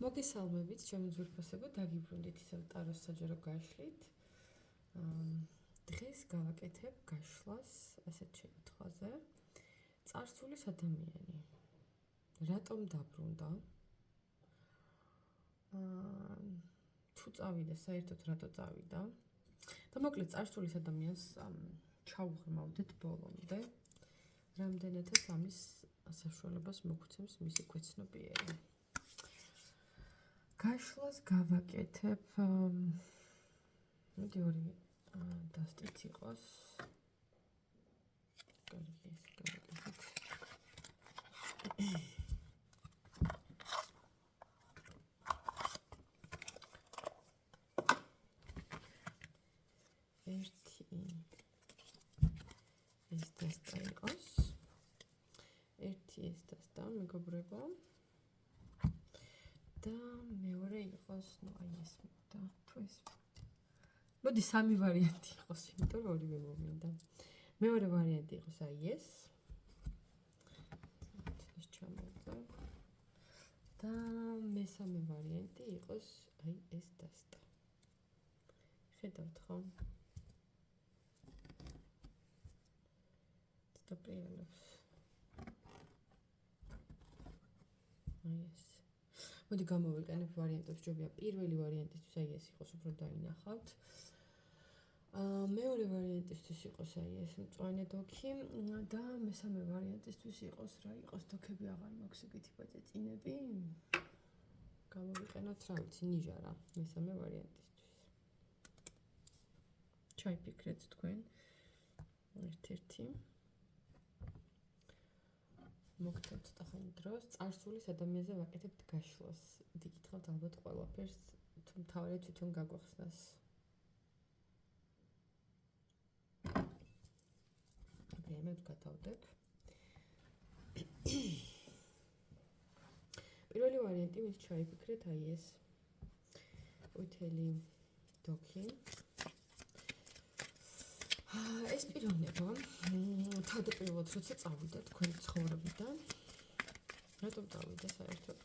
მოგესალმებით, ჩემი ძვირფასებო, დაგიბრუნდით ისევ ტაროს საჯარო გაშლით. დღეს გავაკეთებ გაშლას ასეთ შემთხვევაზე. წარსულის ადამიანი. რატომ დაბრუნდა? თუ წავიდა, საერთოდ რატო წავიდა? და მოკლედ წარსულის ადამიანს ჩავუღრმავდეთ ბოლომდე. რამდენადაც ამის საშუალებას მოგვცემს მისი ქვეცნობიერი. გაშლას გავაკეთებ მოდი ორი დასტიც იყოს. კარგი, ეს გავაკეთებ. ერთი ეს დასტა იყოს. ერთი ეს დასტა, მეგობრებო. და მეორე იყოს, აი ეს მინდა, თუ ეს. მოდი სამი ვარიანტი იყოს, იმიტომ რომ ორივე მომინდა. მეორე ვარიანტი იყოს აი ეს. ეს ჩამოვიდა. და მესამე ვარიანტი იყოს აი ეს დასტა. ხედავთ ხო? სტოპიელებს. აი ეს. მოდი გამოვიყენებ ვარიანტებს, ჯობია პირველი ვარიანტისთვის აი ეს იყოს, უფრო დაინახავთ. მეორე ვარიანტისთვის იყოს აი ეს მწვანე დოქი და მესამე ვარიანტისთვის იყოს რა იყოს, დოქები აღარ მაქვს ეგეთი პაწეწინები. გამოვიყენოთ რა ვიცი, ნიჟარა მესამე ვარიანტისთვის. ჩაიფიქრეთ თქვენ ერთ-ერთი. მოგთხოვთ ახალი დროს წარსულის ადამიანზე ვაკეთებთ გაშლას. გიკითხავთ ალბათ ყველაფერს, თუ მთავარია თვითონ გაგვახსნას. მე ვკათავდებ. პირველი ვარიანტი მის ჩაიფიქრეთ აი ეს უთელი დოქი. ეს პიროვნება თავდაპირველად როცა წავიდა თქვენი ცხოვრებიდან, რატომ წავიდა საერთოდ?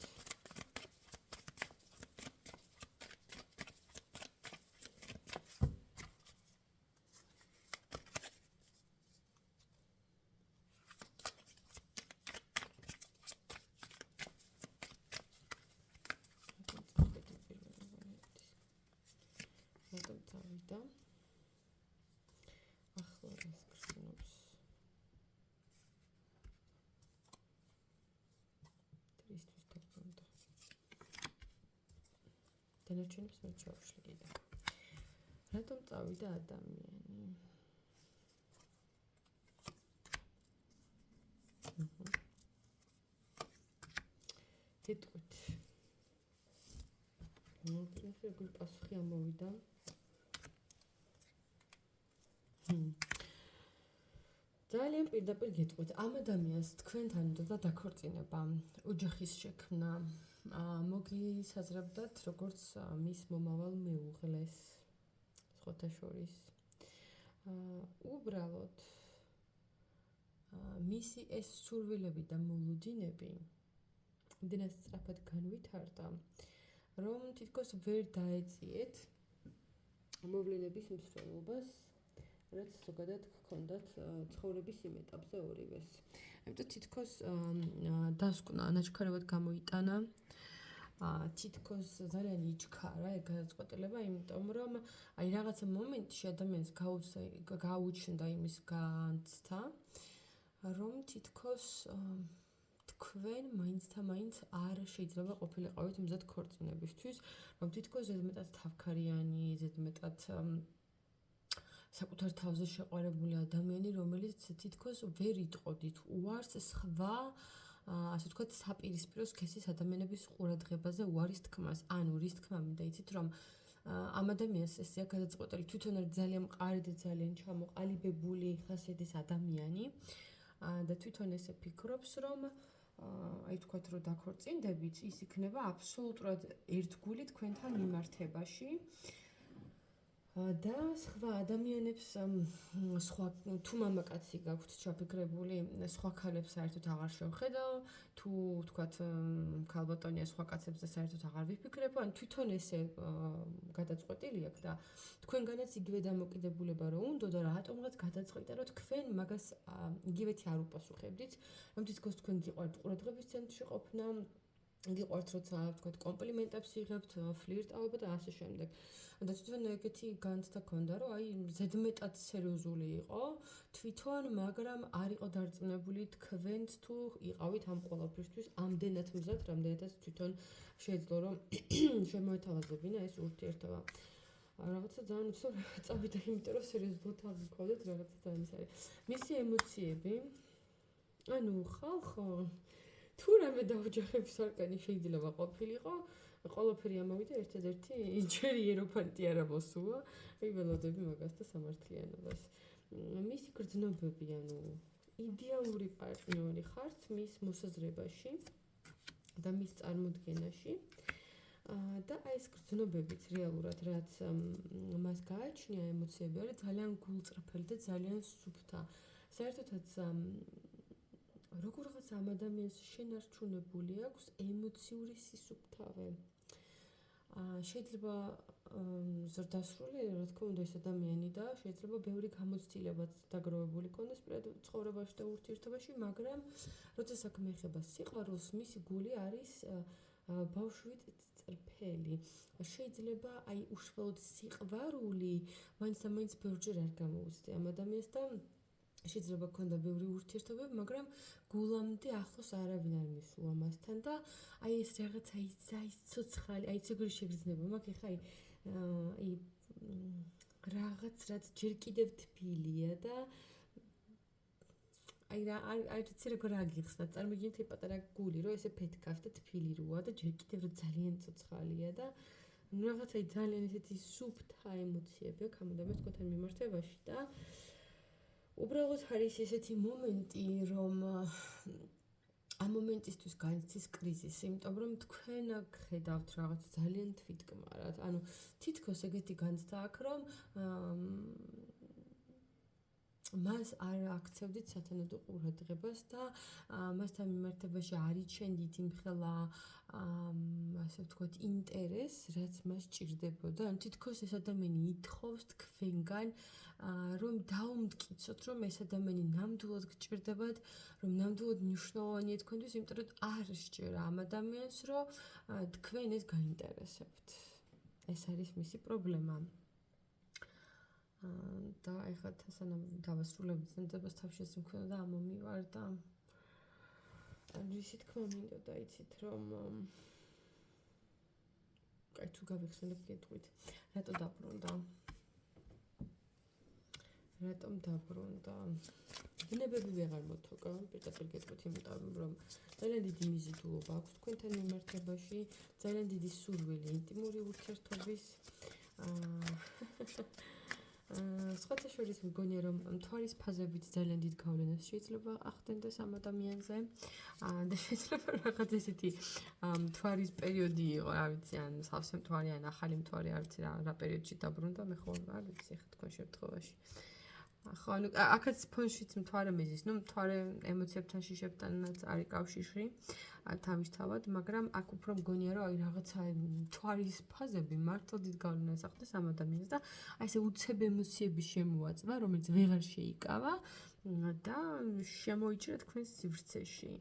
რატომ წავიდა? ახლა ეს გრძნობს. ტრისტვის დაბრუნდა. დანარჩენებს მე ჩავშლი კიდე. რატომ წავიდა ადამიანი? გეტყვით. ეს როგორ პასუხი ამოვიდა? ძალიან პირდაპირ გეტყვით, ამ ადამიანს თქვენთან უნდა დაქორწინება, ოჯახის შექმნა, მოგისაზრებდათ როგორც მის მომავალ მეუღლეს, სხვათა შორის. უბრალოდ მისი ეს სურვილები და მოლოდინები იმდენად სწრაფად განვითარდა, რომ თითქოს ვერ დაეწიეთ მოვლენების მსვლელობას, რაც ზოგადად გქონდათ ცხოვრების იმ ეტაპზე ორივეს. ამიტომ თითქოს დასკვნა, ნაჩქარევად გამოიტანა, თითქოს ძალიან იჩქარა ეგ გადაწყვეტილება, იმიტომ რომ აი რაღაცა მომენტში ადამიანს გაუჩნდა იმის განცდა, რომ თითქოს თქვენ მაინცთამაინც არ შეიძლება ყოფილიყავით მზად ქორწინებისთვის, რომ თითქოს ზედმეტად თავქარიანი, ზედმეტად საკუთარ თავზე შეყვარებული ადამიანი, რომელიც თითქოს ვერ იტყოდით უარს სხვა, ასე ვთქვათ, საპირისპირო სქესის ადამიანების ყურადღებაზე უარის თქმას. ანუ რის თქმა მინდა იცით, რომ ამ ადამიანს ეს გადაწყვეტილი თვითონ არის ძალიან მყარი და ძალიან ჩამოყალიბებული ხასიათის ადამიანი და თვითონ ესე ფიქრობს, რომ აი ვთქვათ, რომ დაქორწინდებით, ის იქნება აბსოლუტურად ერთგული თქვენთან მიმართებაში. და სხვა ადამიანებს სხვა თუ მამაკაცი გაქვთ ჩაფიქრებული, სხვა ქალებს საერთოდ აღარ შევხედავ, თუ თქვათ ქალბატონია სხვა კაცებზე საერთოდ აღარ ვიფიქრებ, ან თვითონ ესე გადაწყვეტილი აქვს და თქვენგანაც იგივე დამოკიდებულება რომ უნდა და რატომღაც გადაწყვეტა რომ თქვენ მაგას იგივეთი არ უპასუხებდით, რომ თითქოს თქვენ გიყვართ ყურადღების ცენტრში ყოფნა, გიყვართ როცა თქვათ კომპლიმენტებს იღებთ, ფლირტაობა და ასე შემდეგ. და თვითონ ეგეთი განცდა ქონდა რომ აი ზედმეტად სერიოზული იყო თვითონ, მაგრამ არ იყო დარწმუნებული თქვენც თუ იყავით ამ ყველაფრისთვის ამდენად მზად, რამდენადაც თვითონ შეეძლო რომ შემოეთავაზებინა ეს ურთიერთობა. რაღაცა ძალიან უცებ წავიდა, იმიტომ რომ სერიოზულად არ გქონდეთ რაღაცა ძალიან ის არის. მისი ემოციები, ანუ ხალხო თუ რამე დაუჯახების არკანი შეიძლება ყოფილიყო, ყველაფერი ამოვიდა ერთადერთი ჯერი იეროფანტი არ მოსულა, აი ველოდები მაგას და სამართლიანობას. მისი გრძნობები, ანუ იდეალური პარტნიორი ხართ მის მოსაზრებაში და მის წარმოდგენაში. და აი ეს გრძნობებიც რეალურად რაც მას გააჩნია ემოციები არის ძალიან გულწრფელი და ძალიან სუფთა. საერთოდაც როგორღაც ამ ადამიანს შენარჩუნებული აქვს ემოციური სისუფთავე. შეიძლება ზრდასრული, რა თქმა უნდა, ეს ადამიანი და შეიძლება ბევრი გამოცდილებაც დაგროვებული ქონდეს პირად ცხოვრებაში და ურთიერთობაში, მაგრამ როცა საქმე ეხება სიყვარულს, მისი გული არის ბავშვით წრფელი. შეიძლება აი უშუალოდ სიყვარული მაინც და მაინც ბევრჯერ არ გამოუცდე ამ ადამიანს და შეიძლება ქონდა ბევრი ურთიერთობები, მაგრამ გულამდე ახლოს არავინ არ მისულა მასთან და აი ეს რაღაცა ის ცოცხალი, აი ცეგური შეგრძნება მაქვს, ეხა აი რაღაც რაც ჯერ კიდევ თბილია და აი არიცი როგორ აგიხსნა, წარმოგიდგენთ ეს პატარა გული, რომ ესე ფეთქავს და თბილი როა და ჯერ კიდევ ძალიან ცოცხალია და რაღაცა ძალიან ესეთი სუფთა ემოციები აქვს ამ ადამიანს თქვენთან მიმართებაში და უბრალოდ არის ესეთი მომენტი, რომ ამ მომენტისთვის განიცდის კრიზისი, იმიტომ რომ თქვენ აქ ხედავთ რაღაც ძალიან თვითკმარად. ანუ თითქოს ეგეთი განცდა აქვს, რომ მას არ აქცევდით სათანადო ყურადღებას და მასთან მიმართებაში არ იჩენდით იმხელა ასე ვთქვათ ინტერესს, რაც მას ჭირდებოდა. ანუ თითქოს ეს ადამიანი ითხოვს თქვენგან რომ დაუმტკიცოთ, რომ ეს ადამიანი ნამდვილად გჭირდებათ, რომ ნამდვილად მნიშვნელოვანია თქვენთვის, იმიტომ რომ არ სჯერა ამ ადამიანს, რომ თქვენ ეს გაინტერესებთ. ეს არის მისი პრობლემა. და ეხლა სანამ დავასრულებ ძნელებას თავში სიმქონდა და ამომივარ და რისი თქმა მინდოდა იცით რომ აი თუ გავიხსენებ კითხვით რატო დაბრუნდა ბუნებები ვეღარ მოთოკა პირდაპირ გეტყვით იმიტომ რომ ძალიან დიდი მიზიდულობა აქვს თქვენთან მიმართებაში ძალიან დიდი სურვილი ინტიმური ურთიერთობის სხვათა შორის მგონია რომ მთვარის ფაზებით ძალიან დიდ გავლენას შეიძლება ახდენდეს ამ ადამიანზე და შეიძლება რაღაც ესეთი მთვარის პერიოდი იყო, რა ვიცი, ან სავსე მთვარი, ან ახალი მთვარი, არ ვიცი რა პერიოდში დაბრუნდა, მე ხო არ ვიცი ხა თქვენ შემთხვევაში. ხო, ანუ აქაც ფონშიც მთვარე მიზის, ну მთვარე ემოციებთან შიშებთანაც არის კავშირი თავისთავად, მაგრამ აქ უფრო მგონია რომ აი რაღაცა მთვარის ფაზები მართლა დიდ გავლენას ახდენს ამ ადამიანს და აი ესე უცებ ემოციები შემოაწვა, რომელიც ვეღარ შეიკავა და შემოიჭრა თქვენს სივრცეში.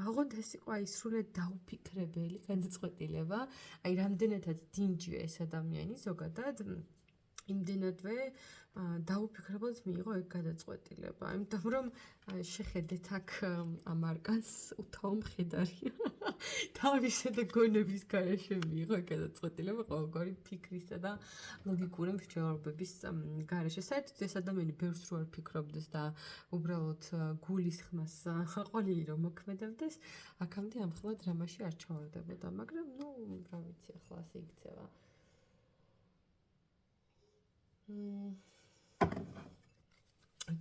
აღონდ ეს იყო აი სრულად დაუფიქრებელი გადაწყვეტილება, აი რამდენადაც დინჯია ეს ადამიანი ზოგადად იმდენადვე დაუფიქრებლად მიიღო ეგ გადაწყვეტილება, იმიტომ რომ შეხედეთ აქ ამ არკანს უთავო მხედარი თავისა და გონების გარეშე მიიღო ეგ გადაწყვეტილება ყოველგვარი ფიქრისა და ლოგიკური მსჯავრობების გარეშე. საერთოდ ეს ადამიანი ბევრს რო არ ფიქრობდეს და უბრალოდ გულის ხმას ყოლილი რომ მოქმედებდეს, აქამდე ამხელა დრამაში არ ჩავარდებოდა, მაგრამ ნუ რა ვიცი, ახლა ასე იქცევა.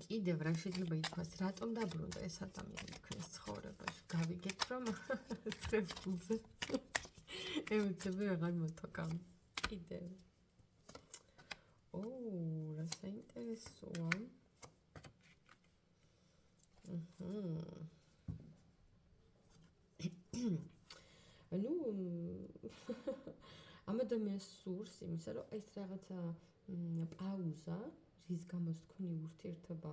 კიდევ რა შეიძლება ითქვას, რატომ დაბრუნდა ეს ადამიანი თქვენს ცხოვრებაში? გავიგეთ რომ წრეფულზე ემოციები აღარ მოთოკა. კიდევ. რა საინტერესოა. ну ამ ადამიანს სურს იმისა, რომ ეს რაღაცა პაუზა, რის გამოც თქვენი ურთიერთობა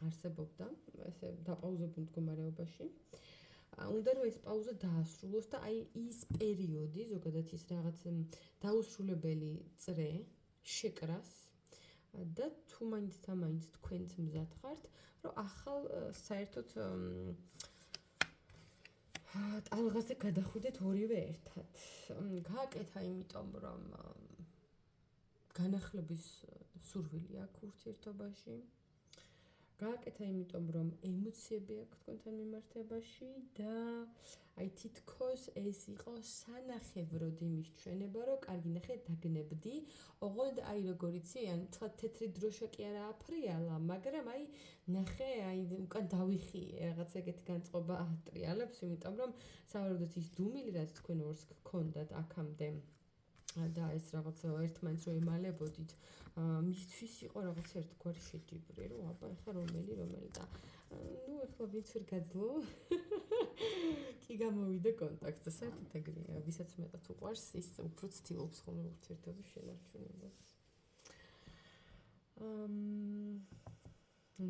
არსებობდა, ესე დაპაუზებულ მდგომარეობაში. უნდა რომ ეს პაუზა დაასრულოს და აი ის პერიოდი, ზოგადად ის რაღაც დაუსრულებელი წრე შეკრას და თუ მაინც და მაინც თქვენც მზად ხართ, რომ ახალ საერთოდ ტალღაზე გადახვიდეთ ორივე ერთად. გააკეთა იმიტომ, რომ განახლების სურვილი აქვს ურთიერთობაში. გააკეთა იმიტომ, რომ ემოციები აქვს თქვენთან მიმართებაში და აი თითქოს ეს იყო სანახევროდ იმის ჩვენება, რომ კარგი ნახე დაგნებდი. ოღონდ აი როგორ იცი, ან თქვა თეთრი დროშა კი არა აფრიალა, მაგრამ აი ნახე, აი უკან დავიხიე რაღაც ეგეთი განწყობა ატრიალებს, იმიტომ რომ სავარაუდოდ ის დუმილი რაც თქვენ ორს გქონდათ აქამდე და ეს რაღაც ერთმანეთს რო ემალებოდით, მისთვის იყო რაღაც ერთგვარი შეჯიბრი, რომ აბა ეხლა რომელი და ну ეხლა ვინც ვერ გაძლო კი გამოვიდა კონტაქტზე. საერთოდ ეგრეა, ვისაც მეტად უყვარს, ის უფრო ცდილობს ხოლმე ურთიერთობის შენარჩუნებას.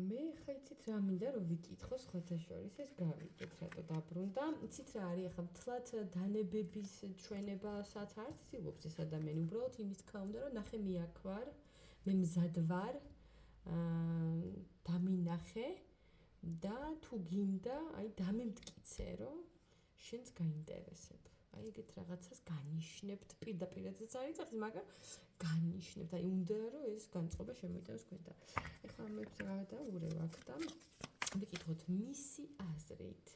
მე ხა იცით რა მინდა რომ ვიკითხო სხვათა შორის, ეს გავიგეთ რატო დაბრუნდა. იცით რა არის ახლა მთლად დანებების ჩვენებასაც არ ცდილობს ეს ადამიანი, უბრალოდ იმის თქმა უნდა რომ ნახე მე აქ ვარ, მე მზად ვარ, დამინახე და თუ გინდა, აი დამემტკიცე, რომ შენს გაინტერესებ. აი ეგეთ რაღაცას განიშნებთ, პირდაპირაც არ იწახს, მაგრამ განიშნებთ. აი უნდა რომ ეს განწყობა შემოიტანოს თქვენთან. ეხლა მე გადავურევ აქ და ვიკითხოთ მისი აზრით.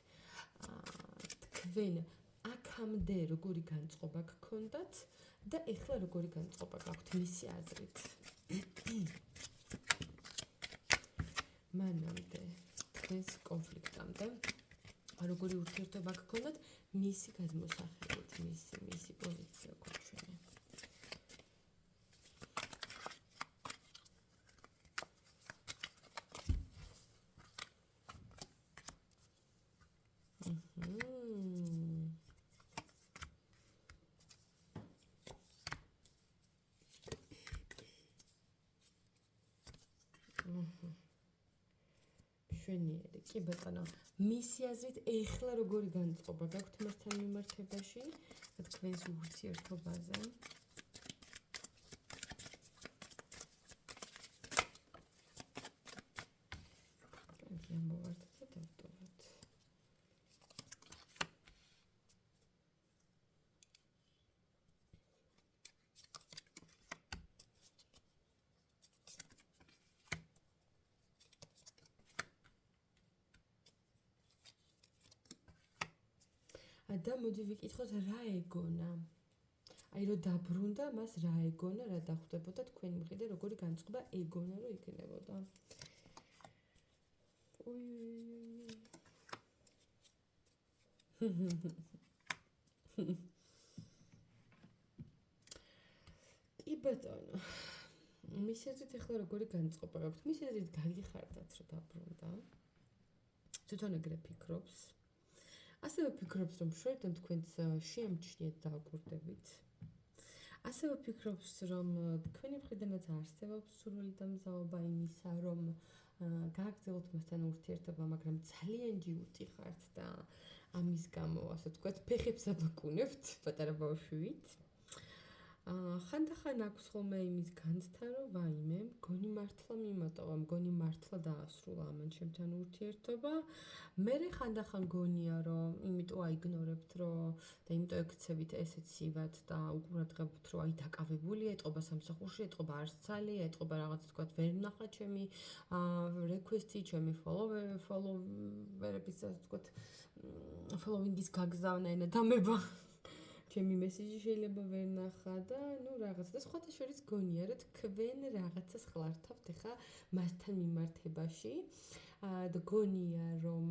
თქვენ აქამდე როგორი განწყობა გქონდათ და ეხლა როგორი განწყობა გაქვთ მისი აზრით. მანამდე თქვენს კონფლიქტამდე როგორი ურთიერთობა გქონდათ მისი გადმოსახედით, მისი პოზიცია გვაჩვენე. შვენიერი, კი ბატონო, მისი აზრით ეხლა როგორი განწყობა გაქვთ მასთან მიმართებაში, თქვენს ურთიერთობაზე? კარგი, ამოვარდეთ და დავტოვოთ. და მოდი ვიკითხოთ რა ეგონა. აი რომ დაბრუნდა, მას რა ეგონა, რა დახვდებოდა თქვენი მხრიდან, როგორი განწყობა ეგონა რომ იქნებოდა. კი ბატონო. მისი აზრით ეხლა როგორი განწყობა გაქვთ? მისი აზრით გაგიხარდათ რომ დაბრუნდა. თვითონ ეგრე ფიქრობს. ასევე ფიქრობს, რომ შორიდან თქვენს შეამჩნიეთ დაუკვირდებით. ასევე ფიქრობს, რომ თქვენი მხრიდანაც არსებობს სურვილი და მზაობა იმისა, რომ გააგრძელოთ მასთან ურთიერთობა, მაგრამ ძალიან ჯიუტი ხართ და ამის გამო, ასე ვთქვათ, ფეხებს აბაკუნებთ პატარა ბავშვით. ხანდახან აქვს ხოლმე იმის განცდა, რომ ვაიმე, მგონი მართლა მიმატოვა, მგონი მართლა დაასრულა ამან ჩემთან ურთიერთობა. მე ხანდახან გონია, რომ იმიტომ აიგნორებთ, რომ და იმიტომ ეკცევით ესეც ივად და უყურადღებთ, რომ აი დაკავებულია, ეტყობა სამსახურში, ეტყობა არცალია, ეტყობა რაღაც თქვათ ვერ ნახა ჩემი რეკვესტი, ჩემი ფოლოვერების, ასე ვთქვათ, ფოლოვინგის გაგზავნა ენა დამება. ჩემი მესიჯი შეიძლება ვერ ნახა და ნუ რაღაცა და სხვათა შორის გონია, რომ თქვენ რაღაცას ხლართავთ ახლა მასთან მიმართებაში და გონია, რომ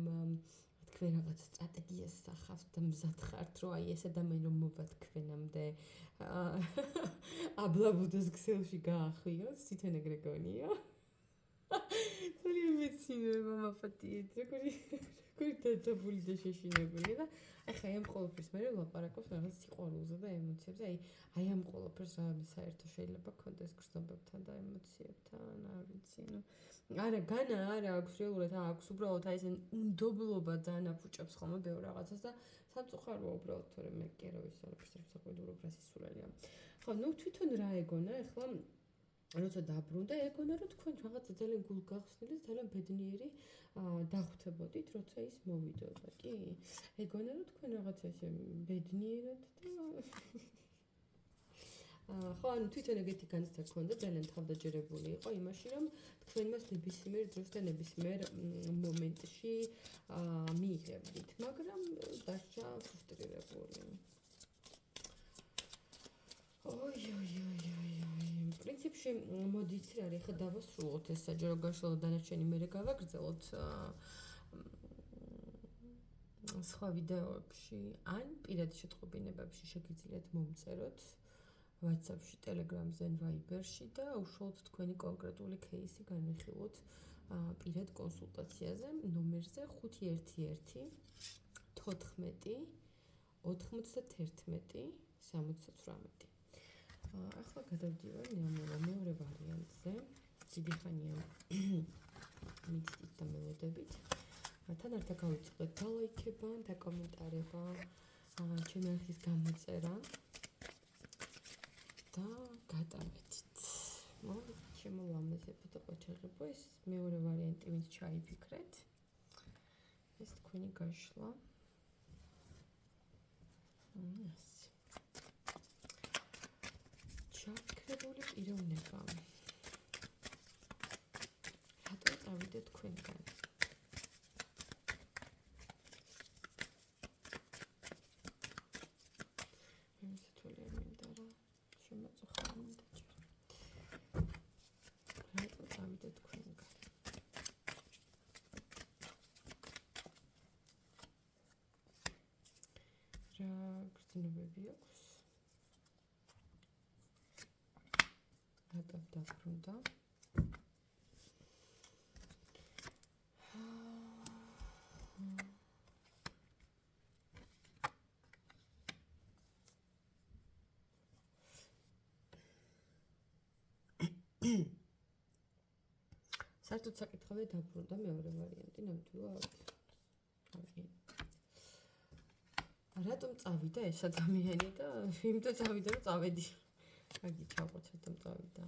თქვენ რაღაც სტრატეგიას სახავთ და მზად ხართ, რომ აი ეს ადამიანი რომ მოვა თქვენამდე აბლაბუდეს ქსელში გაახვიოს, თვითონ ეგრე გონია. ძალიან მეცინე მამაპატიეთ, როგორი დაძაბული და შეშინებული და ახლა ამ ყოველფერს მე ვლაპარაკობ რაღაც სიყვარულზე და ემოციებზე, აი ამ ყოველფერს რა საერთო შეიძლება კონდეს გრძნობებთან და ემოციებთან, არ ვიცი, არა, განა არა აქვს რეალურად აქვს, უბრალოდ აი ეს უნდობლობა ძალიან აფუჭებს ხოლმე ბევრ რაღაცას და სამწუხაროა უბრალოდ, თორემ მე კი არა ვიცი, არაფერს არ საყვედურო პრასისულელია. ხო, თვითონ რა ეგონა, ახლა როცა დაბრუნდა, ეგონა რომ თქვენ რაღაცა ძალიან გულგახსნილი და ძალიან ბედნიერი დახვდებოდით, როცა ის მოვიდოდა, კი? ეგონა რომ თქვენ რაღაცა ესე ბედნიერად და ხო, ანუ თვითონ ეგეთი განცდა გქონდა, ძალიან თავდაჯერებული იყო იმაში, რომ თქვენ მას ნებისმიერ დროს და ნებისმიერ მომენტში მიიღებდით, მაგრამ დარჩა ფრუსტრირებული. პრინციპში მოდი იცი რა არის, ხა დავასრულოთ ეს საჯარო გაშლილ დანარჩენი მერე გავაგრძელოთ სხვა ვიდეოებში ან პირად შეტყობინებებში შეგიძლიათ მომწეროთ WhatsApp-ში, Telegram-ზე, Viber-ში და უშუალოდ თქვენი კონკრეტული кейსი განვიხილოთ პირად კონსულტაციაზე ნომერზე 511 14 91 78. ახლა გადავდივარ მეორე ვარიანტზე. დიდი ხანია მიცდით და მელოდებით. თან ერთად გავიწყდეთ დალაიქება, დაკომენტარება, ჩემი არხის გამოწერა და გადავედით. ჩემო ლამაზი ფოტო ყოჩაღებო, ეს მეორე ვარიანტი ვინც ჩაიფიქრეთ. ეს თქვენი გაშლა. ჩაქრებული პიროვნება. რატო წავიდეთ თქვენგან? იმის თვალი არ მინდა რა, შემოწუხარ მინდა ჯერ. რატო წავიდეთ თქვენგან? რა გრძნობები აქვს? რატო დაბრუნდა? საერთოდ საკითხავე დაბრუნდა მეორე ვარიანტი ნამდვილად. რატომ წავიდა ეს ადამიანი და იმიტომ წავიდა რომ წავედი. აგი ჩავყოთ რატომ წავიდა.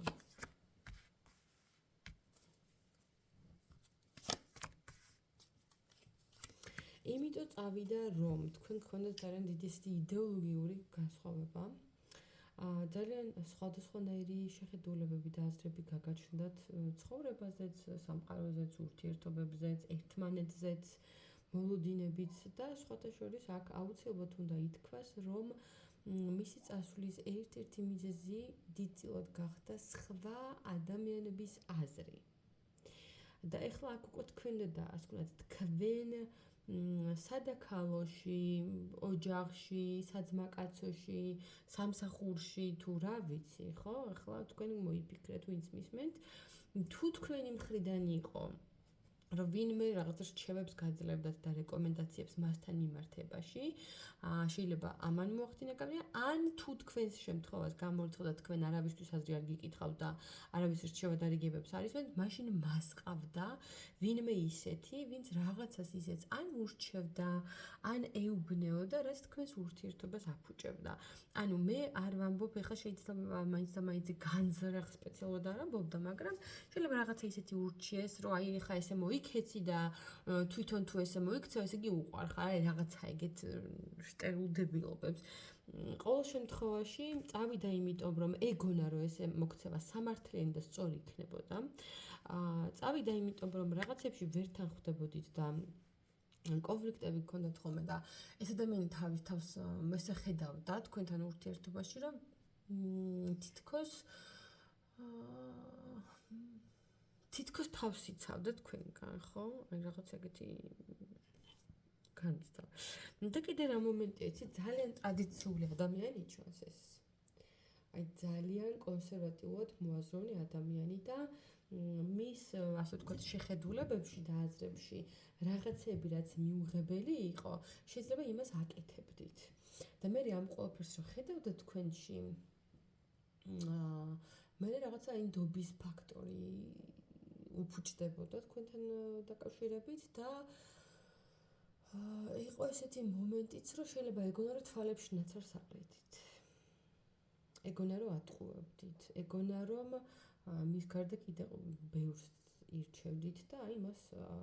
იმიტომ წავიდა რომ თქვენ გქონდათ ძალიან დიდი იდეოლოგიური განსხვავება. ძალიან სხვადასხვანაირი შეხედულებები და აზრები გაგაჩნდათ ცხოვრებაზეც, სამყაროზეც, ურთიერთობებზეც, ერთმანეთზეც, მოლოდინებიც და სხვათა შორის აქ აუცილებლად უნდა ითქვას, რომ მისი წასვლის ერთ-ერთი მიზეზი დიდწილად გახდა სხვა ადამიანების აზრი. და ეხლა აქ უკვე თქვენ და ასე ვთქვათ, თქვენ სადაქალოში, ოჯახში, საძმაკაცოში, სამსახურში თუ რა ვიცი, ხო? ეხლა თქვენ მოიფიქრეთ, ვინც მისმენთ, თუ თქვენი მხრიდან იყო რომ ვინმე რაღაც რჩევებს გაძლევდათ და რეკომენდაციებს მასთან მიმართებაში, შეიძლება ამან მოახდინა კამია, ან თუ თქვენს შემთხვევას გამორიცხავდა თქვენ არავისთვის აზრი არ გიკითხავთ და არავის რჩევა დარიგებებს არ ისმენთ, მაშინ მას ყავდა ვინმე ისეთი, ვინც რაღაცას ისეც ან ურჩევდა, ან ეუბნეოდა, რაც თქვენს ურთიერთობას აფუჭებდა. ანუ მე არ ვამბობ, ეხლა შეიძლება მაინც და მაინც განზრახ სპეციალურად არ ამბობდა, მაგრამ შეიძლება რაღაცა ისეთი ურჩიეს, რომ აი ეხლა ესე მოიქეცი და თვითონ თუ ესე მოიქცევ, ესე იგი უყვარ ხარ, აი რაღაცა ეგეთ შტერილდებილობებს. ყოველ შემთხვევაში წავიდა იმიტომ, რომ ეგონა რომ ესე მოქცევა სამართლიანი და სწორი იქნებოდა. წავიდა იმიტომ, რომ რაღაცებში ვერ თანხმდებოდით და კონფლიქტები გქონდათ ხოლმე და ეს ადამიანი თავის თავს მესახედავდა თქვენთან ურთიერთობაში, რომ თითქოს თავს იცავდა თქვენგან, ხო? აი რაღაც ეგეთი განცდა. და კიდე რა მომენტია, იცი, ძალიან ტრადიციული ადამიანი ჩვენს ეს. აი ძალიან კონსერვატიულად მოაზროვნე ადამიანი და მის ასე ვთქვათ შეხედულებებში და აზრებში რაღაცები რაც მიუღებელი იყო, შეიძლება იმას აკეთებდით. და მე ამ ყველაფერს რო ხედავდა თქვენში, მე რაღაცა აი ნდობის ფაქტორი უფუჭდებოდა თქვენთან დაკავშირებით და იყო ესეთი მომენტიც, რომ შეიძლება ეგონა რომ თვალებში ნაცარს აყრიდით. ეგონა რომ ატყუებდით, ეგონა რომ მის გარდა კიდევ ბევრს ირჩევდით და აი მას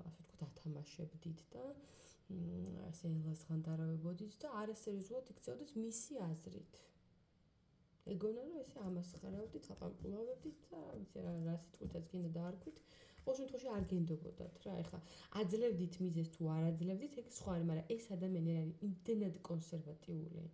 ასე ვთქვათ ათამაშებდით და ასე ელაზღანდარავებოდით და არასერიოზულად იქცეოდით მისი აზრით. ეგონა რომ ესე ამას ხარავდით, აპამპულავებდით და ვიცი რა სიტყვითაც გინდა დაარქვით. ყოველ შემთხვევაში არ გენდობოდათ რა, ეხლა აძლევდით მიზეს თუ არ აძლევდით, ეგ სხვა არის, მაგრამ ეს ადამიანი არის იმდენად კონსერვატიული,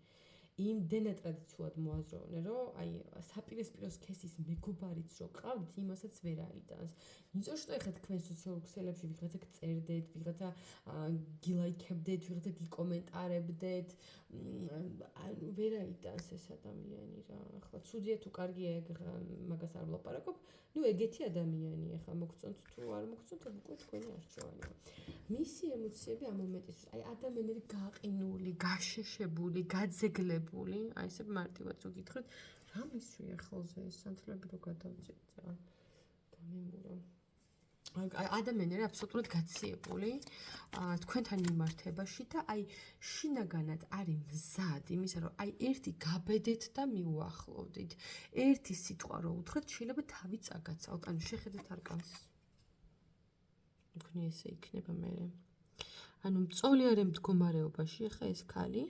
იმდენად ტრადიციულად მოაზროვნე, რომ აი საპირისპირო სქესის მეგობარიც რო ყავთ, იმასაც ვერ აიტანს. ნიჭო что ეხლა თქვენ სოციალურ ქსელებში ვიღაცა გწერდეთ, ვიღაცა გილაიქებდეთ, ვიღაცა გიკომენტარებდეთ, ანუ ვერ აიტანს ეს ადამიანი რა. ახლა ცუდია თუ კარგია ეგ მაგას არ ვლაპარაკობ. ნუ ეგეთი ადამიანი ახლა მოგწონთ თუ არ მოგწონთ, უკვე თქვენი არჩევანია. მისი ემოციები ამ მომენტისთვის, აი ადამიანები გაყინული, გაშეშებული, გაძეგლებული, აი ესე მარტივად რო გითხრით, რა მისვია ხელზე ეს სანთლები რო გადავწით რა. დამემურა. აი ადამიანები აბსოლუტურად გაციებული თქვენთან მიმართებაში და აი შინაგანად არის მზად იმისა, რომ აი ერთი გაბედეთ და მიუახლოვდით. ერთი სიტყვა რო უთხრეთ, შეიძლება თავი წაგაცავთ, ანუ შეხედეთ არკანს. იქნი ესე იქნება მე. ანუ მწოლიარე მდგომარეობაში ახლა ეს ქალი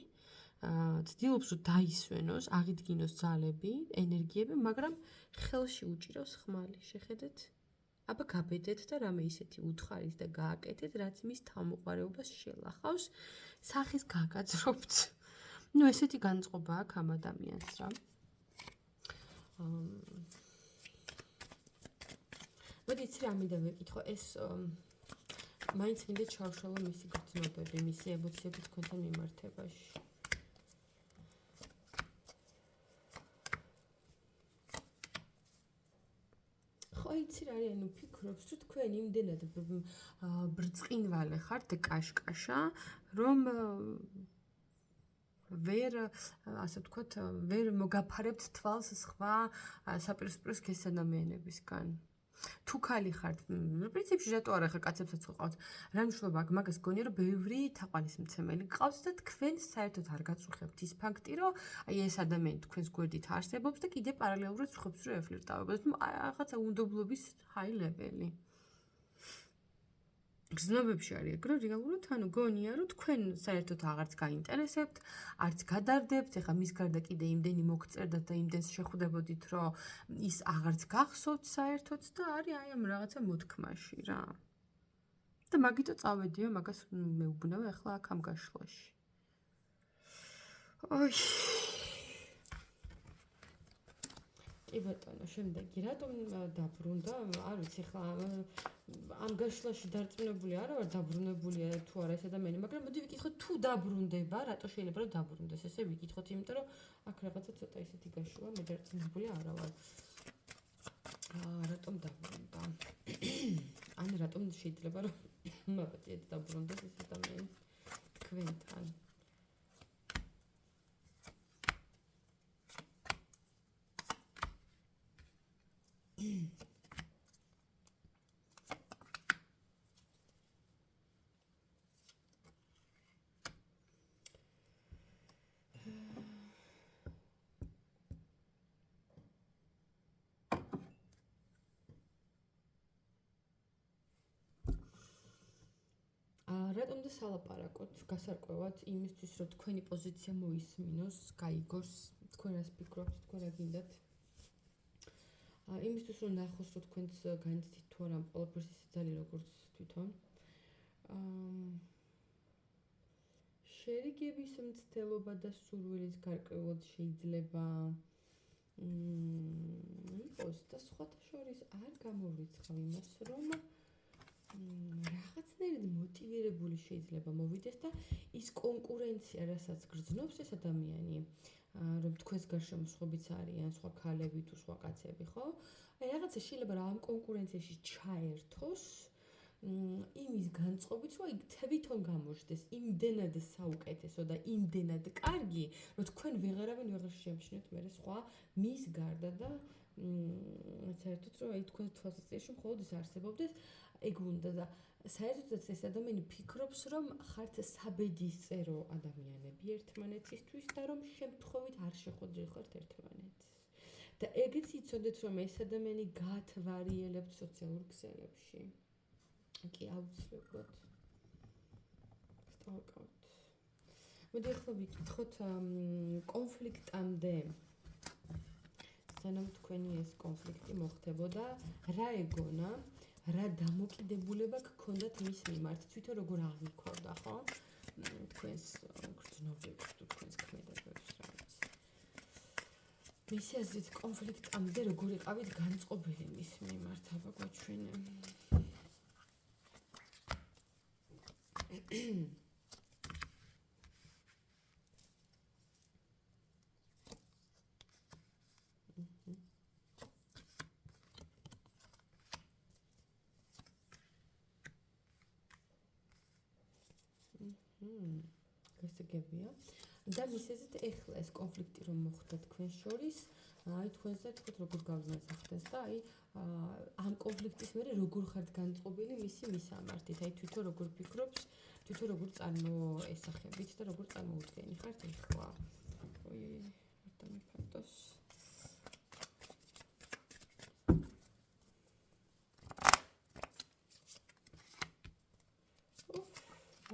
ცდილობს რომ დაისვენოს, აღიდგინოს ძალები, ენერგიები, მაგრამ ხელში უჭირავს ხმალი. შეხედეთ? აბა გაბედეთ და რამე ისეთი უთხარით და გააკეთეთ, რაც მის თავმოყარეობას შელახავს, სახის გაგაძრობთ. ნუ ესეთი განწყობა აქვს ამ ადამიანს რა. მოდით რა მინდა ვეკითხო, ეს მაინც მინდა ჩავშალო მისი გრძნობები, მისი ემოციები თქვენთან მიმართებაში. ხო იცი რა არის, ანუ ფიქრობს, თუ თქვენ იმდენად ბრწყინვალე ხართ კაშკაშა, რომ ვერ ასე ვთქვათ, ვერ მოგაფარებთ თვალს სხვა საპირისპირო სქესის ადამიანებისგან. თუ ქალი ხართ, პრინციპში რატო არა ხარ კაცებსაც ყავთ? რა მნიშვნელობა აქვს მაგას გონია, რომ ბევრი თაყვანისმცემელი გყავს და თქვენ საერთოდ არ გაწუხებთ ის ფაქტი, რომ აი ეს ადამიანი თქვენს გვერდით არსებობს და კიდე პარალელურად ვხვდებით, რომ ეფლირტავებოდეთ. რაღაცა უნდობლობის high level-ი. გრძნობებში არის ეგ, რომ რეალურად ანუ გონია, რომ თქვენ საერთოდ აღარც გაინტერესებთ, არც გადარდებთ, ეხლა მის გარდა კიდე იმდენი მოგწერდათ და იმდენს შეხვდებოდით, რომ ის აღარც გახსოვთ საერთოდ და არის აი ამ რაღაცა მოთქმაში რა. და მაგიტო წავედიო, მაგას მეუბნევ ეხლა აქ ამ გაშლაში. ოი. კი ბატონო, შემდეგი რატომ დაბრუნდა? არ ვიცი ხა ამ გაშლაში დარწმუნებული არა ვარ დაბრუნებულია თუ არა ეს ადამიანი, მაგრამ მოდი ვიკითხოთ თუ დაბრუნდება, რატო შეიძლება რომ დაბრუნდეს? ესე ვიკითხოთ, იმიტომ რომ აქ რაღაცა ცოტა ისეთი გაშლა, მე დარწმუნებული არა ვარ. რატომ დაბრუნდა? ან რატომ შეიძლება რომ მაბატიეთ დაბრუნდეს ეს ადამიანი თქვენთან? რატომ და სალაპარაკოთ გასარკვევად იმისთვის, რომ თქვენი პოზიცია მოისმინოს, გაიგოს, თქვენ რას ფიქრობთ, თქვენ რა გინდათ? იმისთვის, რომ ნახოს, რომ თქვენს განიცდით თუ არა ამ ყველაფერს ისე ძალიან როგორც თვითონ. შერიგების მცდელობა და სურვილის გარკვეულად შეიძლება იყოს და სხვათა შორის არ გამოვრიცხავ იმას, რომ რაღაცნაირად მოტივირებული შეიძლება მოვიდეს და ის კონკურენცია, რასაც გრძნობს ეს ადამიანი, რომ თქვენ თქვენს გარშემო სხვებიც არიან, სხვა ქალები თუ სხვა კაცები, ხო? აი რაღაცა შეიძლება რა ამ კონკურენციაში ჩაერთოს იმის განწყობით, რომ აი თვითონ გამოჩნდეს იმდენად საუკეთესო და იმდენად კარგი, რომ თქვენ ვეღარავინ ვეღარ შეამჩნევთ მერე სხვა მის გარდა და საერთოდ რომ აი თქვენ თვალსაჩინში მხოლოდ ის არსებობდეს, ეგ უნდა და საერთოდაც ეს ადამიანი ფიქრობს, რომ ხართ საბედისწერო ადამიანები ერთმანეთისთვის და რომ შემთხვევით არ შეხვედრილ ერთმანეთს. და ეგეც იცოდეთ, რომ ეს ადამიანი გაათვალიერებთ სოციალურ ქსელებში. კი აუცილებლად. სტალკავთ. მოდი ახლა ვიკითხოთ კონფლიქტამდე. სანამ თქვენი ეს კონფლიქტი მოხდებოდა, რა ეგონა? რა დამოკიდებულება გქონდათ მის მიმართ, თვითონ როგორ აღიქვავდა, ხო? თქვენს გრძნობებს თუ თქვენს ქმედებებს რაღაც. მისი აზრით კონფლიქტამდე როგორ იყავით განწყობილი მის მიმართ, აბა გვაჩვენე. გასაგებია. და მისეზით ეხლა ეს კონფლიქტი რომ მოხდა თქვენ შორის, აი თქვენს და თქვით როგორ გავზნახდეს და აი ამ კონფლიქტის მერე როგორ ხართ განწყობილი მისი მისამართით, აი თვითონ როგორ ფიქრობს, თვითონ როგორ წარმოესახებით და როგორ წარმოუდგენი ხართ ეხლა. ой, და მიფატოს.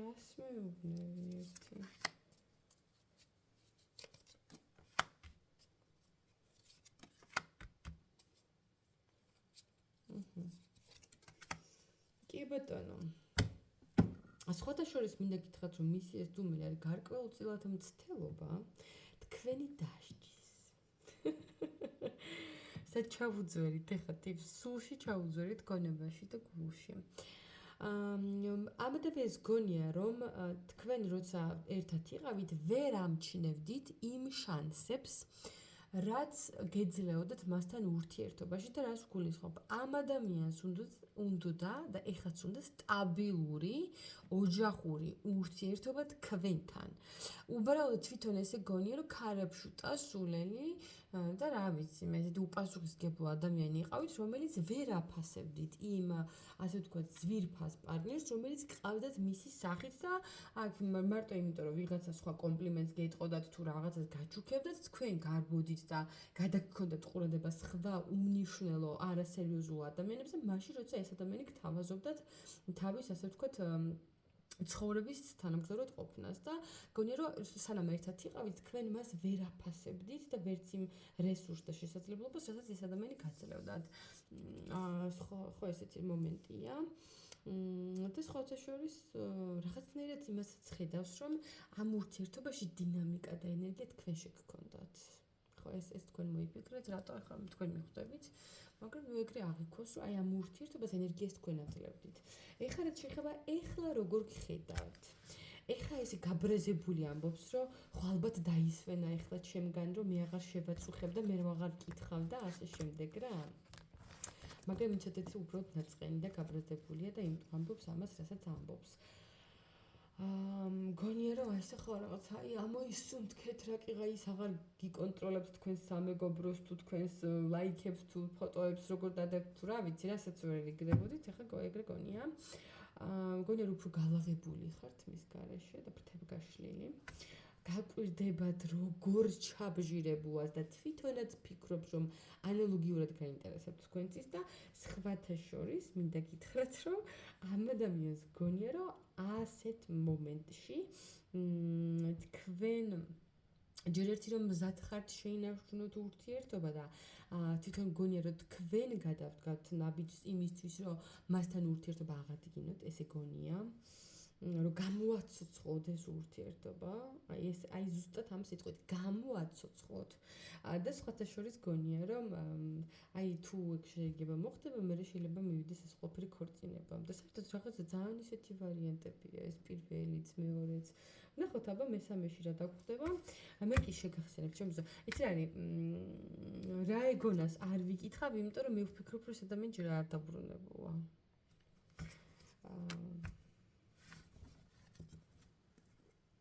რას მეუბნები ერთი? კი ბატონო. სხვათა შორის მინდა გითხრათ, რომ მისი ეს დუმილი არის გარკვეულწილად მცდელობა თქვენი დასჯის. სად ჩავუძვერით ეხლა ტიპს სულში ჩავუძვერით გონებაში და გულში. ამიტომაც გონია, რომ თქვენ როცა ერთად იყავით, ვერ ამჩნევდით იმ შანსებს, რაც გეძლეოდათ მასთან ურთიერთობაში და რას გულისხმობ. ამ ადამიანს უნდა და ეხლაც უნდა სტაბილური, ოჯახური ურთიერთობა თქვენთან. უბრალოდ თვითონ ესე გონია, რომ ქარაფშუტა სულელი და რა ვიცი, მე ისეთი უპასუხისმგებლო ადამიანი იყავით, რომელიც ვერ აფასებდით იმ, ასე ვთქვათ, ძვირფას პარტნიორს, რომელიც ყავდათ მისი სახით და აქ მარტო იმიტომ, რომ ვიღაცა სხვა კომპლიმენტს გეტყოდათ თუ რაღაცას გაჩუქებდათ, თქვენ გარბოდით და გადაგქონდათ ყურადღება სხვა უმნიშვნელო არასერიოზულ ადამიანებზე, მაშინ როცა ეს ადამიანი გთავაზობდათ თავის, ასე ვთქვათ, ცხოვრების თანამგზავრად ყოფნას და გონია რომ სანამ ერთად იყავით თქვენ მას ვერ აფასებდით და ვერც იმ რესურსს და შესაძლებლობას, რასაც ეს ადამიანი გაძლევდათ. ხო ესეთი მომენტია. და სხვათა შორის რაღაცნაირად იმასაც ხედავს, რომ ამ ურთიერთობაში დინამიკა და ენერგია თქვენ შეგქონდათ. ხო ეს თქვენ მოიფიქრეთ, რატო ახლა თქვენ მიხვდებით, მაგრამ ნუ ეგრე აღიქოს, რომ აი ამ ურთიერთობას ენერგიას თქვენ აძლევდით. ეხლა რაც შეხება, ეხლა როგორ გხედავთ? ეხლა ესე გაბრაზებული ამბობს, რომ ხო ალბათ დაისვენა ეხლა ჩემგან, რომ მე აღარ შევაწუხებ და მე აღარ კითხავ და ასე შემდეგ რა. მაგრამ იცოდეთ, უბრალოდ ნაწყენი და გაბრაზებულია და იმიტომ ამბობს ამას, რასაც ამბობს. გონია რომ ესე ხო რაღაც აი ამოისუნთქეთ რა კიღა ის აღარ გიკონტროლებს თქვენს სამეგობროს თუ თქვენს ლაიქებს თუ ფოტოებს როგორ დადებთ თუ რა ვიცი რასაც ვერ იგდებოდით ეხლა ეგრე გონია გონია რომ უფრო გალაღებული ხართ მის გარეშე და ფრთებგაშლილი გაკვირდებათ როგორ ჩაბჟირებუას და თვითონაც ფიქრობს რომ ანალოგიურად გაინტერესებთ თქვენთვის და სხვათა შორის მინდა გითხრათ რომ ამ ადამიანს გონია რომ ასეთ მომენტში თქვენ ჯერ ერთი რომ მზად ხართ შეინარჩუნოთ ურთიერთობა და თვითონ გონია რომ თქვენ გადავდგათ ნაბიჯს იმისთვის რომ მასთან ურთიერთობა აღადგინოთ ესე გონია რომ გამოაცოცხლოთ ეს ურთიერთობა აი ზუსტად ამ სიტყვით გამოაცოცხლოთ და სხვათა შორის გონია რომ აი თუ ეგ შეიძლება მოხდება მე შეიძლება მივიდეს ეს ყოფილი ქორწინებამ და საერთოდ რაღაცა ძალიან ისეთი ვარიანტებია ეს პირველიც მეორეც ნახოთ აბა მესამეში რა დაგვხდება. მე კი შეგახსენებ ჩემს იცი რა არის რა ეგონას არ ვიკითხავ, იმიტომ რომ მე ვფიქრობ რომ ეს ადამიანი ჯერ არ დაბრუნებულა.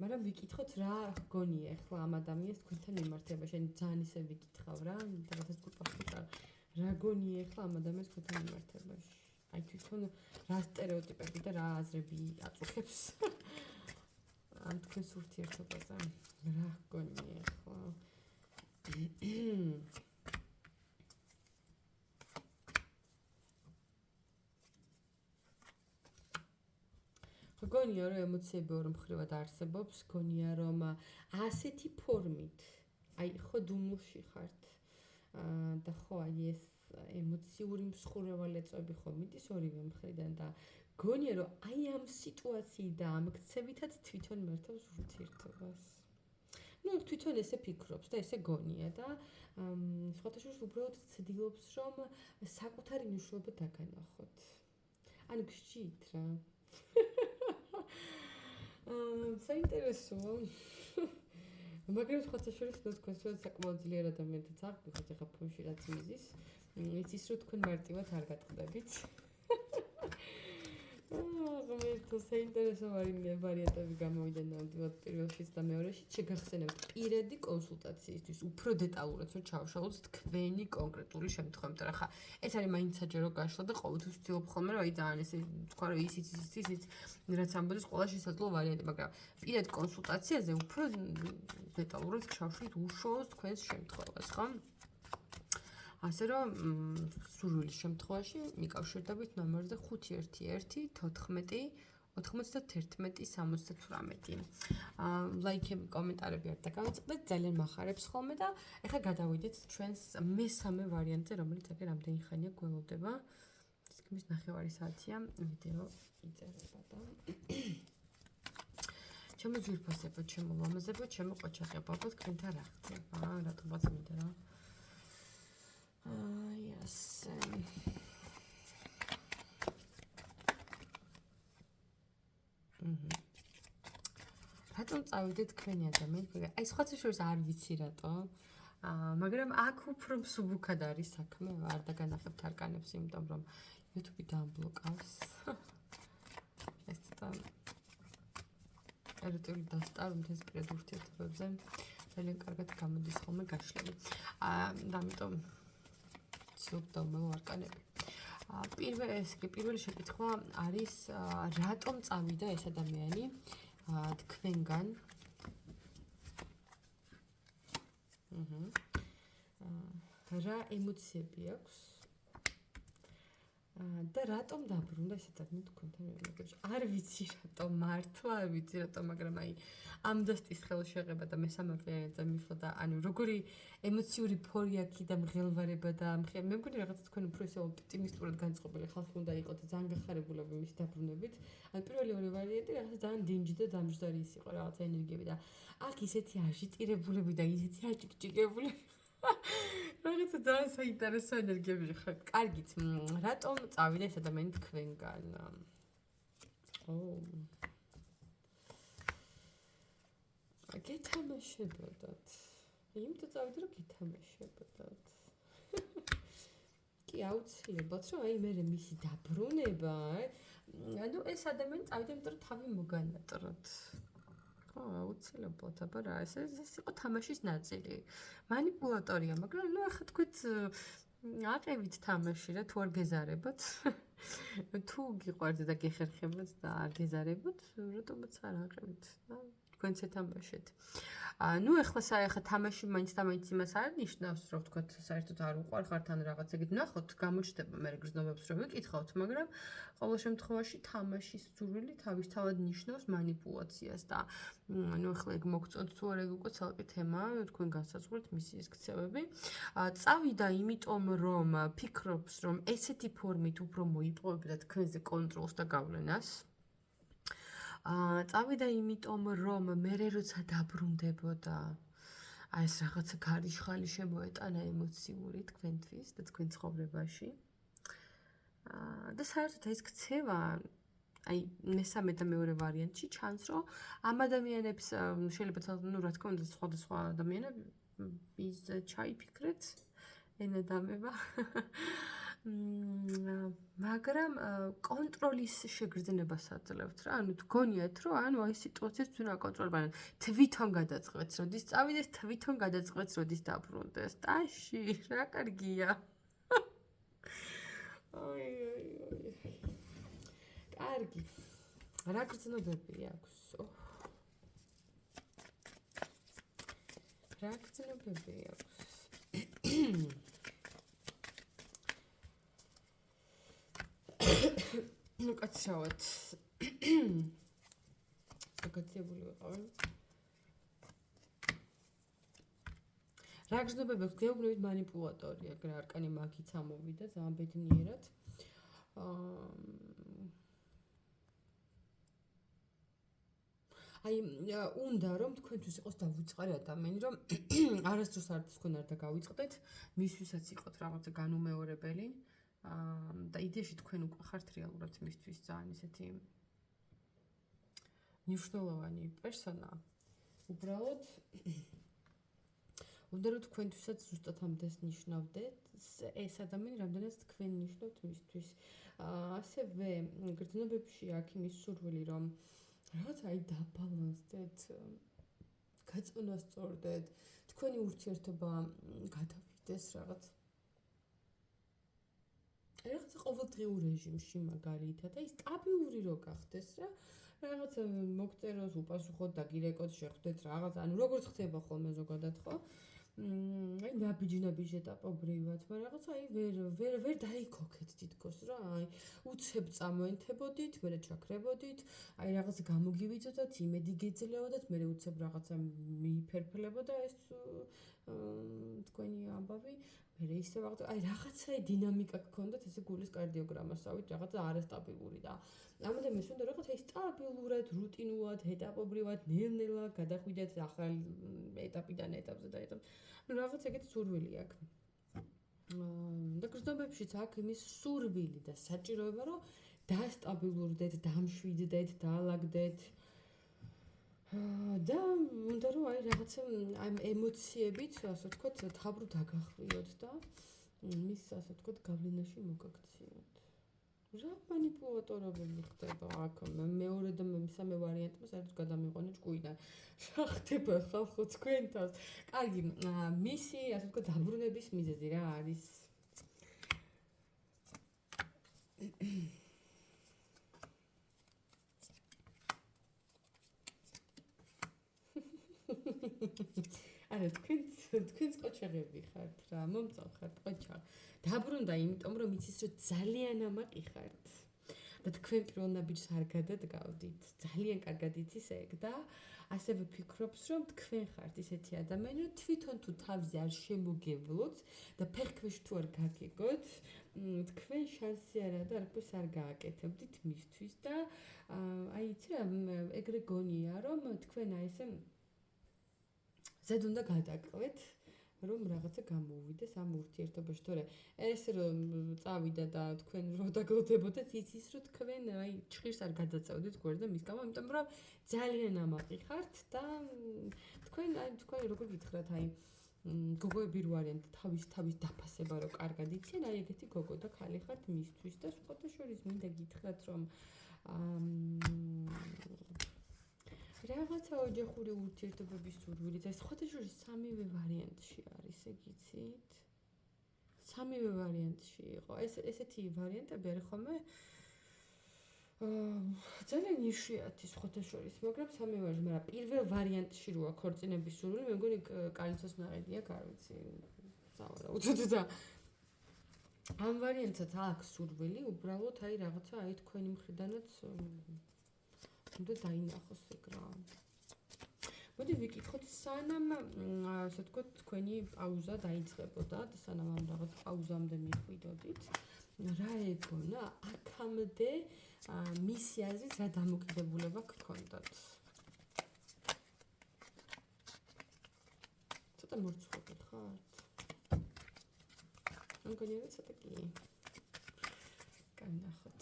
მაგრამ ვიკითხოთ რა გონია ახლა ამ ადამიანს თქვენთან მიმართება. შენ ძალიან ისე ვიკითხავ რა, რაღაცას კუთხა რა გონია ახლა ამ ადამიანს თქვენთან მიმართებაში. აი თვითონ რა სტერეოტიპები და რა აზრები აწუხებს ამ თქვენს ურთიერთობაზე. რა გონია ახლა? გონია რომ ემოციები ორ მხრივად არსებობს, გონია რომ ასეთი ფორმით, აი ხო დუმილში ხართ და ხო აი ეს ემოციური მსხურევალეწები ხო მიდის ორივე მხრიდან და გონია რომ აი ამ სიტუაციით და ამ ქცევითაც თვითონ მართავს ურთიერთობას. ну თვითონ ესე ფიქრობს და ესე გონია და სხვათა შორის უბრალოდ ცდილობს რომ საკუთარი მნიშვნელობა დაგანახოთ. ანუ გსჯით რა. საინტერესოა. მაგრამ სხვათა შორის თქვენს რომ საკმაოდ ძლიერ ადამიანთან წავიდეთ ახლა ფონში რაც მიზის. იცის რომ თქვენ მარტივად არ გატყდებით. ღმერთო, საინტერესო ვარიანტები გამოვიდა ნამდვილად პირველშიც და მეორეშიც. შეგახსენებთ პირადი კონსულტაციისთვის უფრო დეტალურად რომ ჩავშალოთ თქვენი კონკრეტული შემთხვევა. იმიტომ რომ ხა ეს არის მაინც საჯარო გაშლა და ყოველთვის ვცდილობ ხოლმე რომ აი ძალიან ესე თქვა რომ ისიც რაც ამბობს ყველა შესაძლო ვარიანტი, მაგრამ პირად კონსულტაციაზე უფრო დეტალურად ჩავშლით უშუალოდ თქვენს შემთხვევას, ხო? ასე რომ სურვილის შემთხვევაში მიკავშირდებით ნომერზე 511 14 91 ლაიქები, კომენტარები არ დაგავიწყდეთ, ძალიან მახარებს ხოლმე და ეხლა გადავიდეთ ჩვენს მესამე ვარიანტზე, რომელიც აქ რამდენი ხანია გველოდება. ისკმის 9 საათია ვიდეო იწერება და ჩემო ძვირფასებო, ჩემო ლამაზებო, ჩემო ყოჩაღებო, თქვენთან რა ხდება? რატომაც მინდა რა yes. რატომ წავიდეთ თქვენი ადამიანები? აი სხვათა შორის არ ვიცი რატო. მაგრამ აქ უფრო მსუბუქად არის საქმე, არ დაგანახებთ არკანებს, იმიტომ რომ YouTube დაამბლოკავს. ეს ცოტა ეროტული დასტარუნთეს პირად ურთიერთობებზე ძალიან კარგად გამოდის ხოლმე გაშლილი. ამიტომ ცდილობ დავმალო არკანები. პირველი შეკითხვა არის რატომ წავიდა ეს ადამიანი თქვენგან? რა ემოციები აქვს? და რატომ დაბრუნდა ეს ადამიანი თქვენთან მიმართებაში? არ ვიცი რატომ, მართლა არ ვიცი რატომ, მაგრამ აი ამ დასტის ხელშეღება და მესამე ვარიანტზე მისვლა და ანუ როგორი ემოციური ფორი აქვს და მღელვარება და მე მგონი რაღაცა თქვენ უფრო ისე ოპტიმისტურად განწყობილი ხალხი უნდა იყოთ და ძალიან გახარებულები მის დაბრუნებით. ან პირველი ორი ვარიანტი რაღაცა ძალიან დინჯი და დამჯდარი ის იყო რაღაცა ენერგიები და აქ ისეთი აჟიტირებულები და ისეთი აჭიკჭიკებულები რაღაცა ძალიან საინტერესო ენერგიები ხარ. კარგით, რატომ წავიდა ეს ადამიანი თქვენგან? გეთამაშებოდათ. იმიტომ წავიდა რომ გეთამაშებოდათ. კი აუცილებლად რომ აი მე მისი დაბრუნება, ანუ ეს ადამიანი წავიდა იმიტომ რომ თავი მოგანატროთ. ხო, აუცილებლად, აბა რა, ეს იყო თამაშის ნაწილი. მანიპულატორია, მაგრამ ნუ ახლა თქვით აყევით თამაში რა, თუ არ გეზარებოთ. თუ გიყვართ და გეხერხებათ და არ გეზარებოთ, რატომაც არ აყევით? თქვენც ეთამაშეთ. ნუ ახლა საერთოდ თამაში მაინც იმას არ ნიშნავს, რომ თქვა საერთოდ არ უყვარ ხართ ან რაღაცა ეგეთ. ნახოთ, გამოჩნდება მე გრძნობებს რომ ვიკითხავთ, მაგრამ ყოველ შემთხვევაში თამაშის სურვილი თავისთავად ნიშნავს манипуляციას და ნუ ახლა ეგ მოგწონთ თუ არა ეგ უკვე ცალკე თემაა, თქვენ განსაზღვრეთ მისი ეს ქცევები. წავიდა იმიტომ რომ ფიქრობს რომ ესეთი ფორმით უფრო მოიპოვებდა თქვენზე კონტროლს და გავლენას. წავიდა იმიტომ რომ მე როცა დაბრუნდებოდა აი ეს რაღაცა გარიშხალი შემოეტანა ემოციური თქვენთვის და თქვენ ცხოვრებაში. და საერთოდ ეს ქცევა აი მესამე და მეორე ვარიანტში ჩანს, რომ ამ ადამიანებს შეიძლება ცალკე, რა თქმა უნდა, სხვადასხვა ადამიანები ის ჩაიფიქრეთ ენადამება. მაგრამ კონტროლის შეგრძნებას აძლევთ რა. ანუ თქონიათ, რომ ანუ აი სიტუაციას თქვენ აკონტროლებთ. თვითონ გადაწყეთ, როდის წავიდეს, თვითონ გადაწყეთ, როდის დაბრუნდეს. ტაში, რა კარგია. აი. კარგი. რა გრძნობები აქვს? რა გრძნობები აქვს? ну კაცრავად. აკაცებული ვიყავი. რა გრძნობები აქვს? გეუბნებით მანიპულატორია, არკანი მაგით ამოვიდა ძალიან ბედნიერად. აი უნდა რომ თქვენთვის იყოს დავიწყარი ადამიანი, რომ არასდროს არ თქვენ არ დაგავიწყდეთ, მისთვისაც იყოთ რაღაცა განუმეორებელი. და იდეაში თქვენ უკვე ხართ რეალურად მისთვის ძალიან ისეთი მნიშვნელოვანი პერსონა. უბრალოდ უნდა რომ თქვენთვისაც ზუსტად ამდენს ნიშნავდეთ ეს ადამიანი, რამდენიც თქვენ ნიშნავთ მისთვის. ასევე გრძნობებში აქ იმის სურვილი, რომ რაღაც აი დაბალანსდეთ, გაწონასწორდეთ, თქვენი ურთიერთობა გადავიდეს რაღაც ყოველდღიურ რეჟიმში მაგალითად, აი სტაბილური რო გახდეს რა. რაღაც მოგწეროს, უპასუხოთ, დაგირეკოთ, შეხვდეთ რაღაც, ანუ როგორც ხდება ხოლმე ზოგადად ხო? აი ნაბიჯ ეტაპობრივად, მაგრამ რაღაც აი ვერ დაიქოქეთ თითქოს რა. აი უცებ წამოენთებოდით, მერე ჩაქრებოდით, აი რაღაც გამოგივიწოდოთ, იმედი გეძლეოდათ, მერე უცებ რაღაცა მიიფერფლებოდა ეს თქვენი ამბავი. მერე ისე ვაღწევ, აი რაღაცა დინამიკა გქონდათ, ესე გულის კარდიოგრამასავით, რაღაცა არასტაბილური და ამიტომ ეს უნდა რაღაცა სტაბილურად, რუტინულად, ეტაპობრივად, ნელ-ნელა გადახვიდეთ ახალ ეტაპიდან ეტაპზე და ეტაპზე. ну რაღაც ეგეთი სურვილი აქვს. და გრძნობებშიც აქვს იმის სურვილი და საჭიროება, რომ დასტაბილურდეთ, დამშვიდდეთ, დაალაგდეთ. და უნდა რომ აი რაღაცა აი ემოციებით, ასე ვთქვათ, თავბრუ დაგახვიოთ და მის ასე ვთქვათ გავლენაში მოგაქციოთ. რა მანიპულატორობები ხდება აქ მეორე და მესამე ვარიანტმა საერთოდ გადამიყვანა ჭკუიდან. რა ხდება ხალხო თქვენ თავს? კარგი, მისი ასე ვთქვათ დაბრუნების მიზეზი რა არის? არა, თქვენს ყოჩაღები ხართ რა, მომწონხართ ყოჩა. დაბრუნდა იმიტომ, რომ იცის, რომ ძალიან ამაყი ხართ. და თქვენ პირველ ნაბიჯს არ გადადგავდით. ძალიან კარგად იცის ეგ და ასევე ფიქრობს, რომ თქვენ ხართ ისეთი ადამიანი, რომ თვითონ თუ თავზე არ შემოგევლოთ და ფეხქვეშ თუ არ გაგეგოთ, თქვენ შანსი არა და არაფერს არ გააკეთებდით მისთვის და აი იცი რა, ეგრე გონია, რომ თქვენ აი ესე ზედ უნდა გადაკლეთ, რომ რაღაცა გამოუვიდეს ამ ურთიერთობაში. თორე ეს რომ წავიდა და თქვენ რო დაგლოდებოდეთ, იცის რომ თქვენ აი ჭხირს არ გადაწევდით გვერდზე მის გამო, იმიტომ რომ ძალიან ამაყი ხართ და თქვენ როგორ გითხრათ, აი გოგოები რო არიან თავის დაფასება რო კარგად იციან, აი ეგეთი გოგო და ხალი ხართ მისთვის და სხვათა შორის მინდა გითხრათ, რომ რაღაცა ოჯახური ურთიერთობების სურვილიც ეს სხვათა შორის სამივე ვარიანტში არის, ეგ იცით? სამივე ვარიანტში იყო. ესეთი ვარიანტები არის ხოლმე ძალიან იშვიათი სხვათა შორის, მაგრამ სამივეში, მაგრამ პირველ ვარიანტში რო აქვს ქორწინების სურვილი, მე მგონი კალიცოს ნაყიდია, არ ვიცი, სავარაუდოდ და ამ ვარიანტსაც აქვს სურვილი, უბრალოდ აი რაღაცა აი თქვენი მხრიდანაც უნდა დაინახოს ეგ რა. მოდი ვიკითხოთ, სანამ ასე ვთქვათ, თქვენი პაუზა დაიწყებოდა და სანამ ამ რაღაც პაუზამდე მიხვიდოდით, რა ეგონა აქამდე მისი აზრით რა დამოკიდებულება გქონდათ? ცოტა მორცხვები ხართ? მგონია რომ ცოტა კი. განახოთ.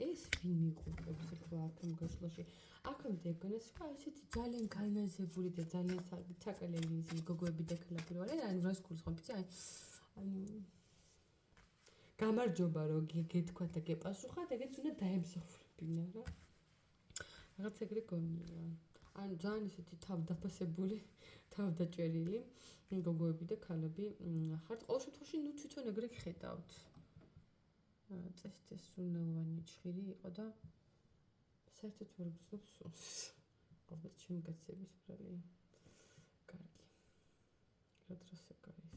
ეს ვინ მიყურებს ახლა აქ გასვლაში? აქამდე ეგონას რა ესეთი ძალიან განაზებული და ძალიან ცაკალელი ისინი გოგოები და ქალები ვარ. ანუ რას გულს ხომ ფიცი? ანუ გამარჯობა რომ გეთქვა და გეპასუხათ, ეგეც უნდა დაემსახურებინა რა. რაღაც ეგრე გონია. ანუ ძალიან ისეთი თავდაფასებული, თავდაჭერილი გოგოები და ქალები ხართ. ყოველ შემთხვევაში ნუ თვითონ ეგრე ხედავთ. წესდეს სურნელოვანი ჭხირი იყო და საერთოდ ვერ გძნობ სულს. ალბათ ჩემი გაცების ბრალი. კარგი. რა დროს ეკარის.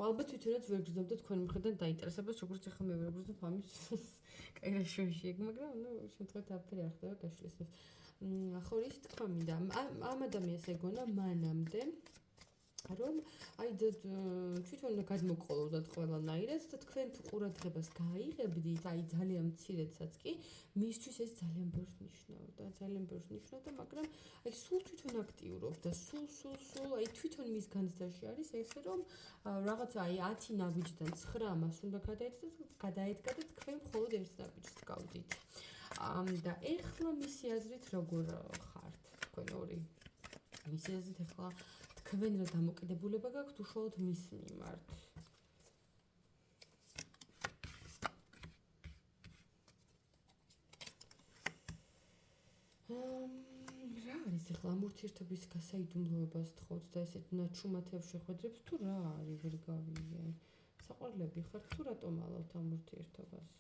ალბათ თვითონაც ვერ გძნობ და თქვენი მხრიდან დაინტერესებას, როგორც ახლა მე ვერ გძნობ ამის სულს. კაი რა შუაში ეგ, მაგრამ ნუ შემთხვევით აფერი არ ხდება გაშლის. ხო ის თქვა მინდა. ამ ადამიანს ეგონა მანამდე რომ აი თვითონ უნდა გადმოყოლოდათ ყველანაირად და თქვენ თუ ყურადღებას გაიღებდით, აი ძალიან მცირედსაც კი, მისთვის ეს ძალიან ბევრს ნიშნავდა, მაგრამ აი სულ თვითონ აქტიურობდა, სულ აი თვითონ მის განცდაში არის ესე რომ რაღაცა აი 10 ნაბიჯიდან 9 მას უნდა გადაედგა და თქვენ მხოლოდ ერთ ნაბიჯს გავდით. და ეხლა მისი აზრით როგორ ხართ თქვენ ორი? მისი აზრით ეხლა თქვენ რა დამოკიდებულება გაქვთ უშუალოდ მის მიმართ? რა არის ეხლა ამ ურთიერთობის გასაიდუმლოებას თხოვთ და ესეთ ნაჩვენებს შეხვედრებს თუ რა არის ვერ გავიგე? საყვარლები ხართ თუ რატომ ალავთ ამ ურთიერთობას?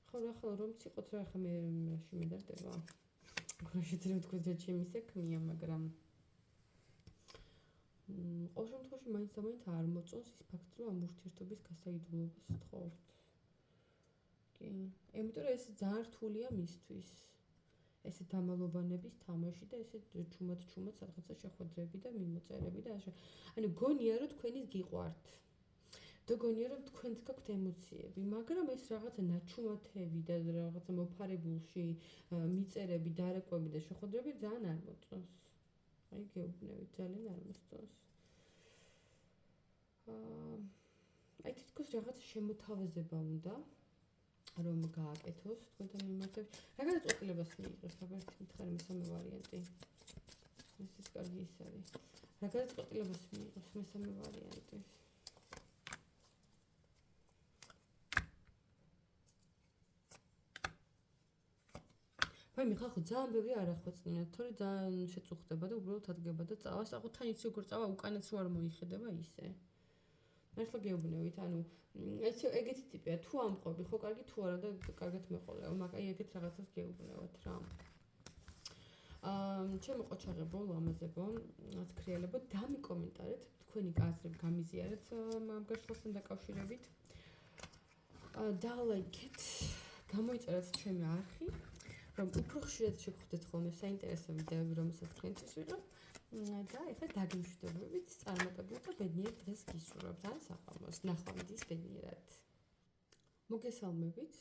ხო რა ხალ რომ ციყოთ რა ხა მე რაში მედარდება? შეიძლება თქვენ რა ჩემი საქმეა, მაგრამ ყოველ შემთხვევაში მაინც არ მოწონს ის ფაქტი, რომ ამ ურთიერთობის გასაიდუმლოებას თხოვთ. კი, იმიტომ რომ ეს ძალიან რთულია მისთვის. ესე დამალობანების თამაში და ესე ჩუმად რაღაცა შეხვედრები და მიმოწერები და ასე. ანუ გონია რომ თქვენის გიყვართ. და გონია რომ თქვენს გაქვთ ემოციები, მაგრამ ეს რაღაცა ნაჩვენები და რაღაცა მოფარებულში მიწერები, დარკვევები და შეხვედრები ძალიან არ მოწონს. აი გეუბნებით, ძალიან არ მოსწონს. აი თითქოს რაღაც შემოთავაზება უნდა რომ გააკეთოს თქვენთან მიმართებით. რა გადაწყვეტილებას მიიღოს, მაგალითად მითხარი მესამე ვარიანტი. ეს კარგი ის არის. რა გადაწყვეტილებას მიიღოს მესამე ვარიანტი? ვაი მე ხალხო ძალიან ბევრი არ ახვეწნინათ, თორე ძალიან შეწუხდება და უბრალოდ ადგება და წავას. ახლა თან იცი როგორ წავა, უკანაც რო არ მოიხედება ისე. მართლა გეუბნებით, ანუ ეგეთი ტიპია, თუ ამყვები, ხო კარგი თუ არა და კარგად მეყოლეო, მაგრამ აი ეგეთ რაღაცას გეუბნებათ რა. ჩემო ყოჩაღებო, ლამაზებო, ცქრიალებო, დამიკომენტარეთ, თქვენი აზრები გამიზიარეთ ამ გაშლასთან დაკავშირებით. დალაიქეთ, გამოიწერეთ ჩემი არხი. რომ უფრო ხშირად შეგხვდეთ ხოლმე საინტერესო ვიდეოები, რომელსაც თქვენთვის ვიღებ და ეხლა დაგემშვიდობებით წარმატებულ და ბედნიერ დღეს გისურვებთ ან საფამოს. ნახვამდის ბედნიერად. მოგესალმებით.